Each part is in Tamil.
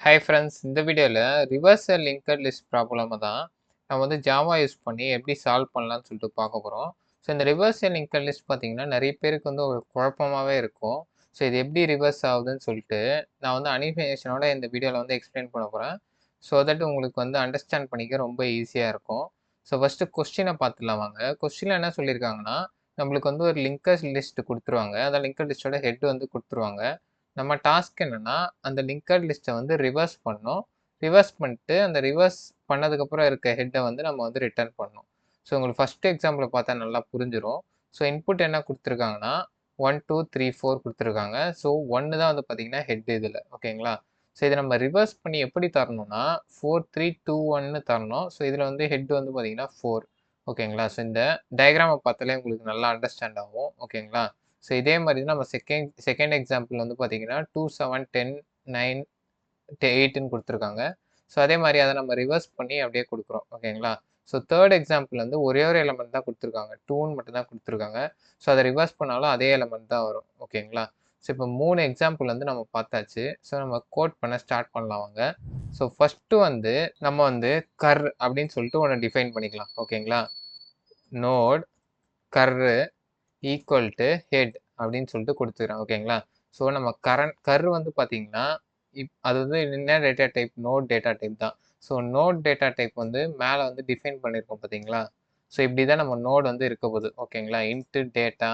ஹாய் ஃப்ரெண்ட்ஸ், இந்த வீடியோவில் ரிவர்சல் லிங்கட் லிஸ்ட் ப்ராப்ளமை தான் நம்ம வந்து ஜாவா யூஸ் பண்ணி எப்படி சால்வ் பண்ணலாம்னு சொல்லிட்டு பார்க்க போகிறோம். ஸோ இந்த ரிவர்சல் லிங்கட் லிஸ்ட் பார்த்தீங்கன்னா நிறைய பேருக்கு வந்து ஒரு குழப்பமாகவே இருக்கும். ஸோ இது எப்படி ரிவர்ஸ் ஆகுதுன்னு சொல்லிட்டு நான் வந்து அனிமேஷனோட இந்த வீடியோவில் வந்து எக்ஸ்பிளைன் பண்ண போகிறேன். ஸோ தட் உங்களுக்கு வந்து அண்டர்ஸ்டாண்ட் பண்ணிக்க ரொம்ப ஈஸியாக இருக்கும். ஸோ ஃபஸ்ட்டு கொஸ்டினை பார்த்துலாம் வாங்க. கொஸ்டினில் என்ன சொல்லியிருக்காங்கன்னா, நம்மளுக்கு வந்து ஒரு லிங்கட் லிஸ்ட் கொடுத்துருவாங்க. அந்த லிங்கட் லிஸ்ட்டோட ஹெட் வந்து கொடுத்துருவாங்க. நம்ம டாஸ்க் என்னன்னா, அந்த லிங்கட் லிஸ்ட்டை வந்து ரிவர்ஸ் பண்ணணும். ரிவர்ஸ் பண்ணிட்டு அந்த ரிவர்ஸ் பண்ணதுக்கப்புறம் இருக்க ஹெட்டை வந்து நம்ம வந்து ரிட்டர்ன் பண்ணணும். ஸோ உங்களுக்கு ஃபர்ஸ்ட் எக்ஸாம்பிளை பார்த்தா நல்லா புரிஞ்சிடும். ஸோ இன்புட் என்ன கொடுத்துருக்காங்கன்னா 1 2 3 4 கொடுத்துருக்காங்க. ஸோ 1 தான் வந்து பார்த்தீங்கன்னா ஹெட் இதில், ஓகேங்களா? ஸோ இதை நம்ம ரிவர்ஸ் பண்ணி எப்படி தரணும்னா 4 3 2 1ன்னு தரணும். ஸோ இதில் வந்து ஹெட் வந்து பார்த்தீங்கன்னா 4, ஓகேங்களா? ஸோ இந்த டயக்ராமை பார்த்தாலே உங்களுக்கு நல்லா அண்டர்ஸ்டாண்ட் ஆகும், ஓகேங்களா? ஸோ இதே மாதிரி நம்ம செகண்ட் எக்ஸாம்பிள் வந்து பார்த்தீங்கன்னா 2 7 10 9 8ன்னு கொடுத்துருக்காங்க. ஸோ அதே மாதிரி அதை நம்ம ரிவர்ஸ் பண்ணி அப்படியே கொடுக்குறோம், ஓகேங்களா? ஸோ தேர்ட் எக்ஸாம்பிள் வந்து ஒரே ஒரு எலமெண்ட் தான் கொடுத்துருக்காங்க, 2ன்னு மட்டும் தான் கொடுத்துருக்காங்க. ஸோ அதை ரிவர்ஸ் பண்ணாலும் அதே எலமெண்ட் தான் வரும், ஓகேங்களா? ஸோ இப்போ 3 எக்ஸாம்பிள் வந்து நம்ம பார்த்தாச்சு. ஸோ நம்ம கோட் பண்ண ஸ்டார்ட் பண்ணலாம் வாங்க. ஸோ ஃபஸ்ட்டு வந்து நம்ம வந்து கர் அப்படின்னு சொல்லிட்டு ஒன்று டிஃபைன் பண்ணிக்கலாம், ஓகேங்களா? நோட் கர்ரு ஈக்குவல் டு ஹெட் அப்படின்னு சொல்லிட்டு கொடுத்துக்கிறேன், ஓகேங்களா? ஸோ நம்ம கர் வந்து பார்த்தீங்கன்னா அது வந்து என்ன data type, note data type தான். ஸோ நோட் டேட்டா டைப் வந்து மேலே வந்து டிஃபைன் பண்ணியிருக்கோம் பார்த்தீங்களா? ஸோ இப்படி தான் நம்ம நோட் வந்து இருக்க போகுது, ஓகேங்களா? இன்ட்டு டேட்டா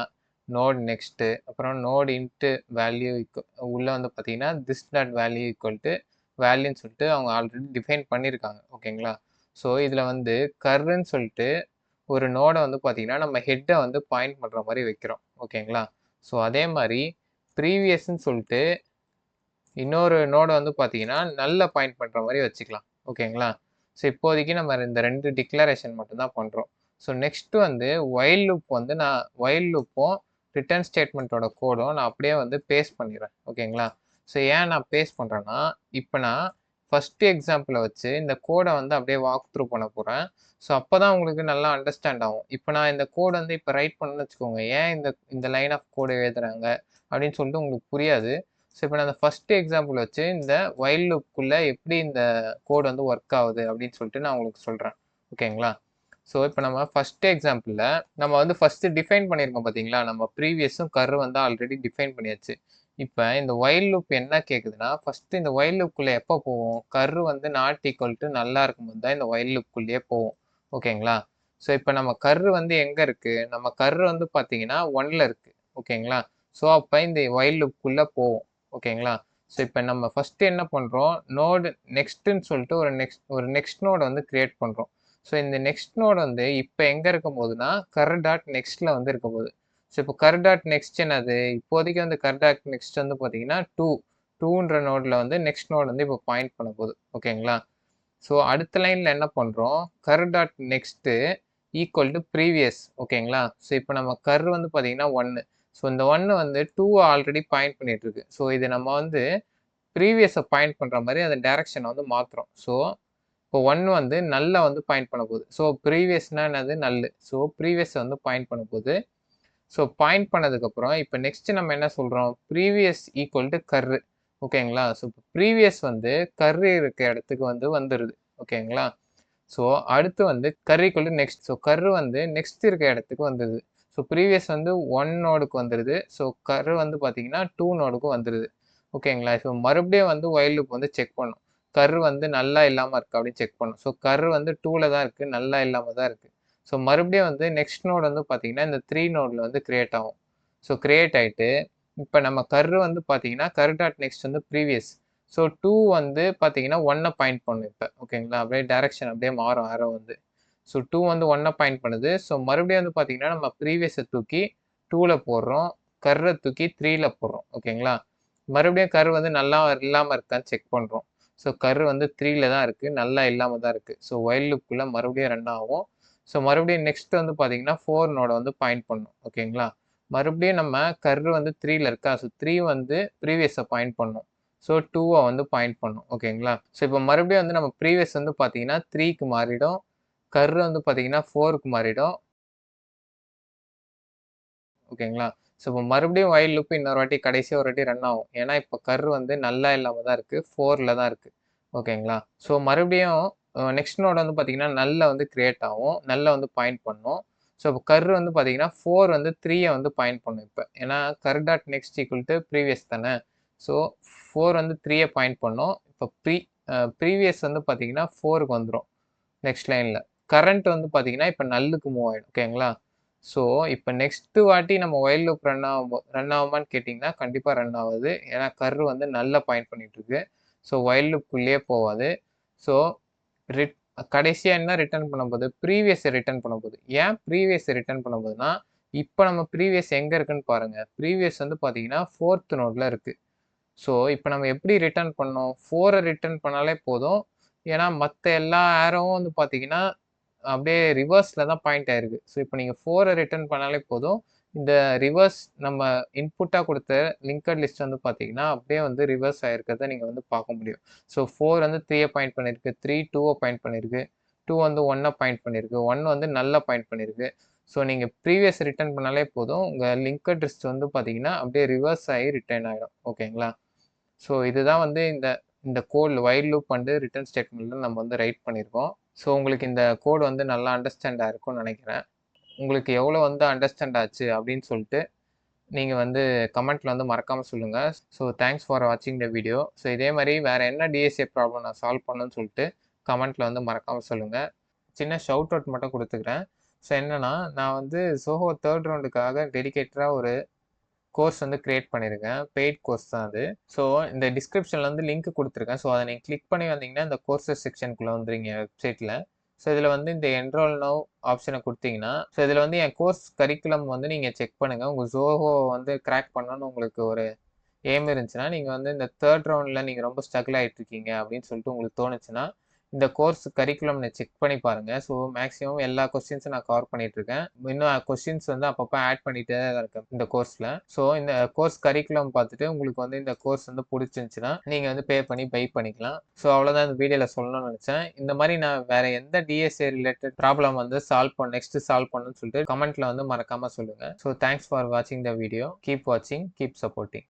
நோட் நெக்ஸ்ட்டு, அப்புறம் நோட் இன்ட்டு வேல்யூ உள்ளே வந்து பார்த்தீங்கன்னா this dot value equal to வேல்யூன்னு சொல்லிட்டு அவங்க ஆல்ரெடி டிஃபைன் பண்ணியிருக்காங்க, ஓகேங்களா? ஸோ இதில் வந்து கர்ன்னு சொல்லிட்டு ஒரு நோடை வந்து பார்த்தீங்கன்னா நம்ம ஹெட்டை வந்து பாயிண்ட் பண்ணுற மாதிரி வைக்கிறோம், ஓகேங்களா? ஸோ அதே மாதிரி ப்ரீவியஸ்ன்னு சொல்லிட்டு இன்னொரு நோடை வந்து பார்த்தீங்கன்னா நல்ல பாயிண்ட் பண்ணுற மாதிரி வச்சுக்கலாம், ஓகேங்களா? ஸோ இப்போதைக்கு நம்ம இந்த 2 டிக்ளரேஷன் மட்டும்தான் பண்ணுறோம். ஸோ நெக்ஸ்ட் வந்து ஒயில் லூப் வந்து நான் ஒயில் லூப்பும் ரிட்டர்ன் ஸ்டேட்மெண்ட்டோட கோடும் நான் அப்படியே வந்து பேஸ்ட் பண்ணிடுறேன், ஓகேங்களா? ஸோ ஏன் நான் பேஸ்ட் பண்ணுறேன்னா, இப்போ நான் ஃபஸ்ட்டு எக்ஸாம்பிளை வச்சு இந்த கோடை வந்து அப்படியே வாக் த்ரூ பண்ண போகிறேன். ஸோ அப்போ தான் உங்களுக்கு நல்லா அண்டர்ஸ்டாண்ட் ஆகும். இப்போ நான் இந்த கோட் வந்து இப்போ ரைட் பண்ணணும்னு வச்சுக்கோங்க, ஏன் இந்த இந்த லைன் ஆஃப் கோடை எழுதுறாங்க அப்படின்னு சொல்லிட்டு உங்களுக்கு புரியாது. ஸோ இப்போ நான் அந்த ஃபஸ்ட்டு எக்ஸாம்பிள் வச்சு இந்த ஒயில் லூப்புக்குள்ளே எப்படி இந்த கோட் வந்து ஒர்க் ஆகுது அப்படின்னு சொல்லிட்டு நான் உங்களுக்கு சொல்கிறேன், ஓகேங்களா? ஸோ இப்போ நம்ம ஃபஸ்ட்டு எக்ஸாம்பிளில் நம்ம வந்து ஃபஸ்ட்டு டிஃபைன் பண்ணியிருக்கோம் பார்த்தீங்களா? நம்ம ப்ரீவியஸும் கர் வந்து ஆல்ரெடி டிஃபைன் பண்ணியாச்சு. இப்போ இந்த ஒயில் லூப் என்ன கேட்குதுன்னா, ஃபஸ்ட்டு இந்த ஒயில் லூப்புக்குள்ளே எப்போ போவோம்? கர் வந்து நாட் ஈக்குவல் டு நல்லா இருக்கும்போது தான் இந்த ஒயில் லூப்புக்குள்ளேயே போவோம், ஓகேங்களா? ஸோ இப்போ நம்ம கர் வந்து எங்கே இருக்குது? நம்ம கர் வந்து பார்த்தீங்கன்னா 1ல் இருக்குது, ஓகேங்களா? ஸோ அப்போ இந்த ஒயில் லூப்புக்குள்ளே போவோம், ஓகேங்களா? ஸோ இப்போ நம்ம ஃபஸ்ட்டு என்ன பண்ணுறோம், நோடு நெக்ஸ்ட்டுன்னு சொல்லிட்டு ஒரு நெக்ஸ்ட் நோடு வந்து கிரியேட் பண்ணுறோம். ஸோ இந்த நெக்ஸ்ட் நோடு வந்து இப்போ எங்கே இருக்கும் போதுன்னா கர் டாட் நெக்ஸ்ட்டில் வந்து இருக்க போகுது. ஸோ இப்போ கர் டாட் நெக்ஸ்ட் என்னது, இப்போதைக்கு வந்து கர் டாட் நெக்ஸ்ட் வந்து பார்த்தீங்கன்னா 2ன்ற நோடில் வந்து நெக்ஸ்ட் நோடு வந்து இப்போ பாயிண்ட் பண்ண போகுது, ஓகேங்களா? ஸோ அடுத்த லைனில் என்ன பண்ணுறோம், curr dot next equal to previous, ஓகேங்களா? ஸோ இப்போ நம்ம கர் வந்து பார்த்தீங்கன்னா 1. ஸோ இந்த 1 வந்து 2 ஆல்ரெடி பாயிண்ட் பண்ணிட்டு இருக்கு. ஸோ இது நம்ம வந்து ப்ரீவியஸை பாயிண்ட் பண்ணுற மாதிரி அந்த டைரக்ஷனை வந்து மாற்றுறோம். ஸோ இப்போ 1 வந்து நல்ல வந்து பாயிண்ட் பண்ண போகுது. ஸோ ப்ரீவியஸ்னா என்னது, நல்லு. ஸோ ப்ரீவியஸ் வந்து பாயிண்ட் பண்ண போகுது. ஸோ பாயிண்ட் பண்ணதுக்கப்புறம் இப்போ நெக்ஸ்ட் நம்ம என்ன சொல்கிறோம், ப்ரீவியஸ் ஈக்குவல் டு கர்ரு, ஓகேங்களா? ஸோ இப்போ ப்ரீவியஸ் வந்து கர்ரு இருக்க இடத்துக்கு வந்து வந்துடுது, ஓகேங்களா? ஸோ அடுத்து வந்து கர் ஈக்குவல் டு நெக்ஸ்ட். ஸோ கர்ரு வந்து நெக்ஸ்ட் இருக்க இடத்துக்கு வந்துடுது. ஸோ ப்ரீவியஸ் வந்து 1 நோடுக்கு வந்துடுது. ஸோ கர்ரு வந்து பார்த்தீங்கன்னா 2 நோடுக்கும் வந்துடுது, ஓகேங்களா? ஸோ மறுபடியும் வந்து ஒயில் லூப் வந்து செக் பண்ணும். கர்ரு வந்து நல்லா இல்லாமல் இருக்கா அப்படின்னு செக் பண்ணும். ஸோ கர்ரு வந்து 2ல தான் இருக்குது, நல்லா இல்லாமல் தான் இருக்குது. ஸோ மறுபடியும் வந்து நெக்ஸ்ட் நோடு வந்து பார்த்தீங்கன்னா இந்த 3 நோடில் வந்து கிரியேட் ஆகும். ஸோ கிரியேட் ஆகிட்டு இப்போ நம்ம கர்ரு வந்து பார்த்தீங்கன்னா கர் டாட் நெக்ஸ்ட் வந்து ப்ரீவியஸ். ஸோ 2 வந்து பார்த்தீங்கன்னா 1 பாயிண்ட் பண்ணும் இப்போ, ஓகேங்களா? அப்படியே டைரக்ஷன் அப்படியே மாறும் ஆரோ வந்து. ஸோ 2 வந்து 1 பாயிண்ட் பண்ணுது. ஸோ மறுபடியும் வந்து பார்த்தீங்கன்னா நம்ம ப்ரீவியஸை தூக்கி 2ல போடுறோம், கர்ரை தூக்கி 3ல போடுறோம், ஓகேங்களா? மறுபடியும் கர் வந்து நல்லா இல்லாமல் இருக்கான்னு செக் பண்ணுறோம். ஸோ கர் வந்து 3ல தான் இருக்குது, நல்லா இல்லாமல் தான் இருக்குது. ஸோ ஒயில் லூப்புக்குள்ளே மறுபடியும் ரன் ஆகும். ஸோ மறுபடியும் நெக்ஸ்ட் வந்து பார்த்தீங்கன்னா 4 நோட வந்து பாயிண்ட் பண்ணும், ஓகேங்களா? மறுபடியும் நம்ம கர் வந்து 3ல இருக்கா, ஸோ 3 வந்து ப்ரீவியஸை பாயிண்ட் பண்ணும். ஸோ 2 வந்து பாயிண்ட் பண்ணும், ஓகேங்களா? ஸோ இப்போ மறுபடியும் வந்து நம்ம ப்ரீவியஸ் வந்து பார்த்தீங்கன்னா 3க்கு மாறிடும், கர் வந்து பார்த்தீங்கன்னா 4க்கு மாறிடும், ஓகேங்களா? ஸோ இப்போ மறுபடியும் ஒயில் லூப் இன்னொரு வாட்டி கடைசியாக ஒரு வாட்டி ரன் ஆகும். ஏன்னா இப்போ கர் வந்து நல்லா இல்லாமல் தான் இருக்குது, 4ல தான் இருக்குது. ஓகேங்களா? ஸோ மறுபடியும் நெக்ஸ்ட் நோட் வந்து பார்த்தீங்கன்னா, நல்ல வந்து கிரியேட் ஆகும். நல்ல வந்து பாயிண்ட் பண்ணும். ஸோ கர் வந்து பார்த்தீங்கன்னா, 4 வந்து 3ய வந்து பாயிண்ட் பண்ணும் இப்ப. ஏன்னா curr dot next equal to previous தானே. ஸோ 4 வந்து 3ய பாயிண்ட் பண்ணும். இப்ப ப்ரீவியஸ் வந்து பார்த்தீங்கன்னா, 4க்கு வந்துரும். நெக்ஸ்ட் லைன்ல. கரண்ட் வந்து பார்த்தீங்கன்னா, இப்ப நல்லுக்கு மூவ் ஆயிடும். ஓகேங்களா? ஸோ, இப்ப நெக்ஸ்ட் வாட்டி நம்ம வொயில் லூப் ரன் ஆகுமான்னு கேட்டீங்கன்னா, கண்டிப்பா ரன் ஆவாது. ஏன்னா கர்வ் வந்து நல்ல பாயிண்ட் பண்ணிட்டு இருக்கு. ஸோ, வொயில் லூப்க்குள்ளேயே போவாது. ஸோ, ரிட் கடைசியா என்ன ரிட்டர்ன் பண்ணப்போது? Previous return பண்ணப்போது. ஏன் ப்ரீவியஸ ரிட்டர்ன் பண்ணப்போதுன்னா, இப்ப நம்ம ப்ரீவியஸ் எங்க இருக்குன்னு பாருங்க. ப்ரீவியஸ் வந்து பார்த்தீங்கன்னா, 4த் நோட்ல இருக்கு. ஸோ, இப்ப நம்ம எப்படி ரிட்டர்ன் பண்ணோம்? 4 ரிட்டர்ன் பண்ணாலே போதும். ஏன்னா, மத்த எல்லா ஆரோவும் வந்து பார்த்தீங்கன்னா, அப்படியே ரிவர்ஸ்ல தான் பாயிண்ட் ஆயிருக்கு. ஸோ, இப்ப நீங்க 4 ரிட்டர்ன் பண்ணாலே போதும். இந்த ரிவர்ஸ் நம்ம இன்புட்டா குடுத்த லிங்க்ட் லிஸ்ட் வந்து பார்த்தீங்கன்னா, அப்படியே வந்து ரிவர்ஸ் ஆயிருக்கிறத நீங்க வந்து பார்க்க முடியும். ஸோ, 4 வந்து 3ய பாயிண்ட் பண்ணிருக்கு. 3 2வ பாயிண்ட் பண்ணிருக்கு. 2 வந்து 1 பாயிண்ட் பண்ணிருக்கு. 1 வந்து நல்ல பாயிண்ட் பண்ணிருக்கு. ஸோ, நீங்க ப்ரீவியஸ் ரிட்டர்ன் பண்ணாலே போதும். உங்க லிங்க்ட் லிஸ்ட் வந்து பார்த்தீங்கன்னா, அப்படியே ரிவர்ஸ் ஆயி ரிட்டர்ன் ஆயிடும். ஓகேங்களா? ஸோ இதுதான் வந்து இந்த இந்த கோட் வைல் லூப் வந்து ரிட்டர்ன் ஸ்டேட்மெண்ட்ல நம்ம வந்து ரைட் பண்ணியிருக்கோம். ஸோ உங்களுக்கு இந்த கோட் வந்து நல்லா அண்டர்ஸ்டாண்ட் ஆயிருக்கும்னு நினைக்கிறேன். உங்களுக்கு எவ்வளோ வந்து அண்டர்ஸ்டாண்ட் ஆச்சு அப்படின்னு சொல்லிட்டு நீங்க வந்து கமெண்ட்ல வந்து மறக்காம சொல்லுங்க. ஸோ தேங்க்ஸ் ஃபார் வாட்சிங் த வீடியோ. ஸோ இதே மாரி வேற என்ன டிஎஸ்ஏ ப்ராப்ளம் நான் சால்வ் பண்ணணும்னு சொல்லிட்டு கமெண்ட்ல வந்து மறக்காம சொல்லுங்க. சின்ன ஷவுட் அவுட் மட்டும் குடுத்துக்கிறேன். ஸோ என்னன்னா, நான் வந்து சோஹோ 3 ரவுண்டுக்காக டெடிகேட்டடா ஒரு கோர்ஸ் வந்து கிரியேட் பண்ணியிருக்கேன். பெய்ட் கோர்ஸ் தான் அது. ஸோ இந்த டிஸ்கிரிப்ஷன்ல வந்து லிங்க் குடுத்துருக்கேன். ஸோ அத நீங்க கிளிக் பண்ணி வந்தீங்கன்னா, இந்த கோர்சஸ் செக்ஷனுக்குள்ள வந்துருவீங்க வெப்சைட்ல. ஸோ இதுல வந்து இந்த என்ரோல் நவ் ஆப்ஷன குடுத்தீங்கன்னா, ஸோ இதுல வந்து என் கோர்ஸ் கரிக்குலம் வந்து நீங்க செக் பண்ணுங்க. உங்க Zoho வந்து கிராக் பண்ணணும்னு உங்களுக்கு ஒரு எய்ம் இருந்துச்சுன்னா, நீங்க வந்து இந்த 3 ரவுண்ட்ல நீங்க ரொம்ப ஸ்ட்ரகிள் ஆயிட்டு இருக்கீங்க அப்படின்னு சொல்லிட்டு உங்களுக்கு தோணுச்சுன்னா, இந்த கோர்ஸ் கரிக்குலம்ல செக் பண்ணி பாருங்க. ஸோ மேக்ஸிமம் எல்லா கொஸ்டின்ஸும் நான் கவர் பண்ணிட்டு இருக்கேன். இன்னும் கொஸ்டின்ஸ் வந்து அப்பப்போ ஆட் பண்ணிட்டே தான் இருக்கேன் இந்த கோர்ஸ்ல. ஸோ இந்த கோர்ஸ் கரிக்குலம் பார்த்துட்டு உங்களுக்கு வந்து இந்த கோர்ஸ் வந்து புடிச்சிருந்துச்சுன்னா, நீங்க வந்து பே பண்ணி பை பண்ணிக்கலாம். ஸோ அவ்வளோதான் இந்த வீடியோல சொல்லணும்னு நினைச்சேன். இந்த மாரி நான் வேற எந்த டிஎஸ்ஏ ரிலேட்டட் ப்ராப்ளம் வந்து நெக்ஸ்ட் சால்வ் பண்ணணும்னு சொல்லிட்டு கமெண்ட்ல வந்து மறக்காம சொல்லுங்க. ஸோ தேங்க்ஸ் ஃபார் வாட்சிங் த வீடியோ. கீப் வாட்சிங், கீப் சப்போர்ட்டிங்.